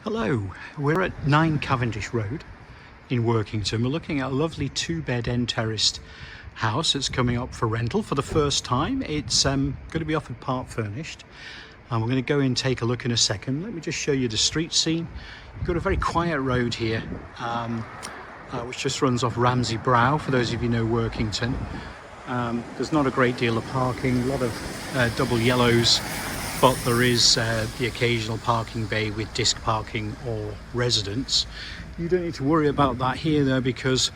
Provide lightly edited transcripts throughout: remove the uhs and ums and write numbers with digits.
Hello, we're at 9 Cavendish Road in Workington. We're looking at a lovely 2-bed end terraced house that's coming up for rental for the first time. It's going to be offered part furnished, and we're going to go in and take a look in a second. Let me just show you the street scene. You've got a very quiet road here, which just runs off Ramsey Brow, for those of you who know Workington. There's not a great deal of parking, a lot of double yellows, but there is the occasional parking bay with disc parking or residence. You don't need to worry about that here though, because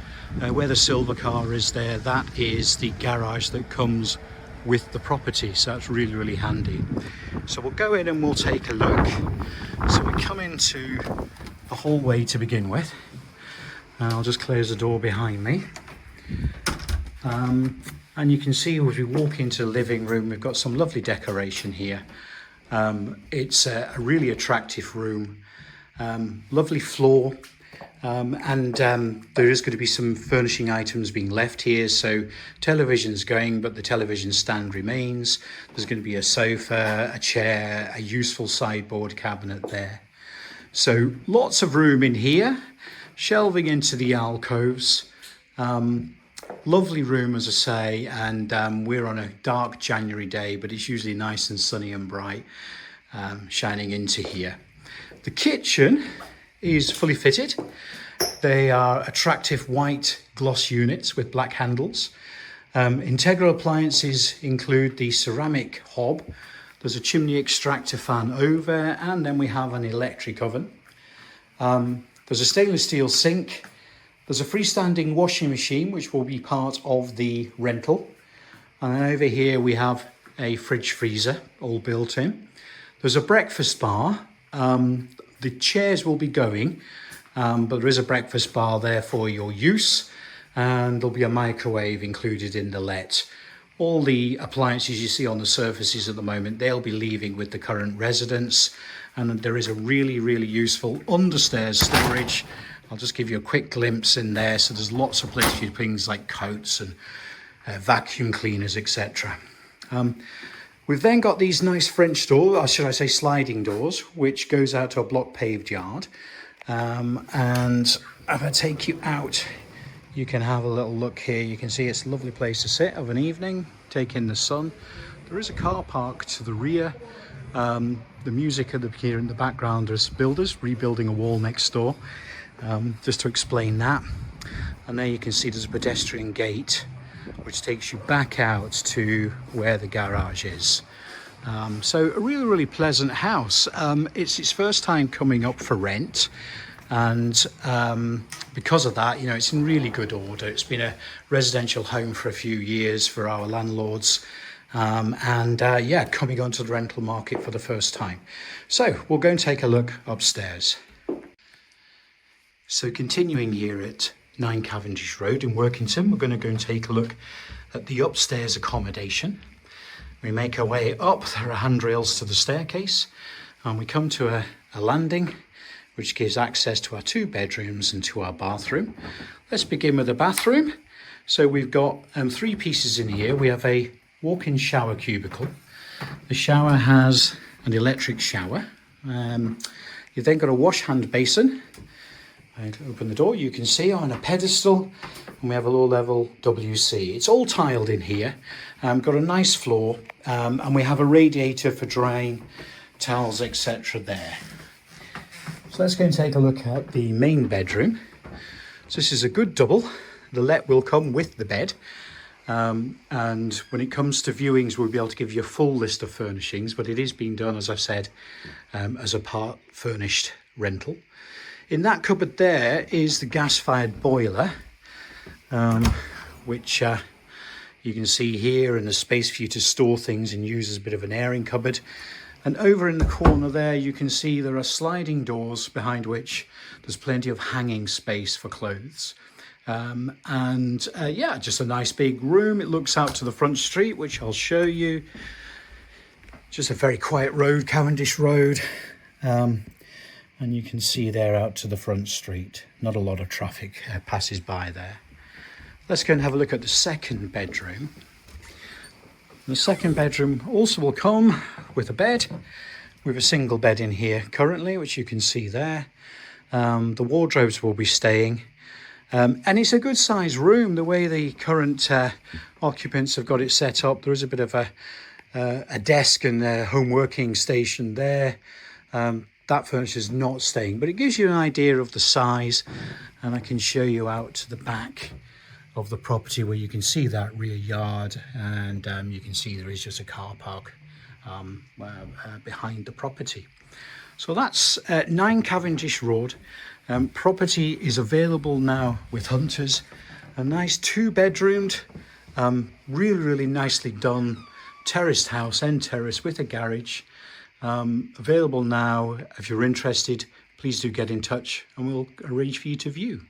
where the silver car is there, that is the garage that comes with the property, so that's really handy. So we'll go in and we'll take a look. So we come into the hallway to begin with, and I'll just close the door behind me. And you can see as we walk into the living room, we've got some lovely decoration here. It's a really attractive room, lovely floor, and there is going to be some furnishing items being left here. So television's going, but the television stand remains. There's going to be a sofa, a chair, a useful sideboard cabinet there. So lots of room in here, shelving into the alcoves. Lovely room, as I say, and we're on a dark January day, but it's usually nice and sunny and bright, shining into here. The kitchen is fully fitted. They are attractive white gloss units with black handles. Integral appliances include the ceramic hob. There's a chimney extractor fan over, and then we have an electric oven. There's a stainless steel sink. There's a freestanding washing machine, which will be part of the rental. And then over here we have a fridge freezer, all built in. There's a breakfast bar. The chairs will be going, but there is a breakfast bar there for your use. And there'll be a microwave included in the let. All the appliances you see on the surfaces at the moment, they'll be leaving with the current residents. And there is a really useful understairs storage. I'll just give you a quick glimpse in there. So there's lots of places for things like coats and vacuum cleaners, etc. We've then got these nice French doors, or should I say sliding doors, which goes out to a block paved yard. And if I take you out, you can have a little look here. You can see it's a lovely place to sit of an evening, take in the sun. There is a car park to the rear. The music here in the background, there's builders rebuilding a wall next door. Just to explain that. And there you can see there's a pedestrian gate which takes you back out to where the garage is. So a really pleasant house. It's its first time coming up for rent, and because of that, you know, it's in really good order. It's been a residential home for a few years for our landlords, yeah, coming onto the rental market for the first time. So we'll go and take a look upstairs. So continuing here at 9 Cavendish Road in Workington, we're going to go and take a look at the upstairs accommodation. We make our way up, there are handrails to the staircase, and we come to a landing which gives access to our 2 bedrooms and to our bathroom. Let's begin with the bathroom. So we've got 3 pieces in here. We have a walk-in shower cubicle. The shower has an electric shower. You've then got a wash hand basin. I open the door, you can see on a pedestal, and we have a low level WC. It's all tiled in here, got a nice floor, and we have a radiator for drying towels, etc. there. So let's go and take a look at the main bedroom. So this is a good double. The let will come with the bed, and when it comes to viewings, we'll be able to give you a full list of furnishings, but it is being done, as I've said, as a part furnished rental. In that cupboard there is the gas-fired boiler, which you can see here, and there's space for you to store things and use as a bit of an airing cupboard. And over in the corner there, you can see there are sliding doors behind which there's plenty of hanging space for clothes. Yeah, just a nice big room. It looks out to the front street, which I'll show you. Just a very quiet road, Cavendish Road. And you can see there out to the front street. Not a lot of traffic passes by there. Let's go and have a look at the second bedroom. The second bedroom also will come with a bed, with a single bed in here currently, which you can see there. The wardrobes will be staying. And it's a good sized room, the way the current occupants have got it set up. There is a bit of a desk and a home working station there. That furniture is not staying, but it gives you an idea of the size, and I can show you out to the back of the property where you can see that rear yard, and you can see there is just a car park behind the property. So that's 9 Cavendish Road. Property is available now with hunters. A nice 2-bedroomed, really nicely done terraced house, end terrace with a garage. Available now. If you're interested, please do get in touch and we'll arrange for you to view.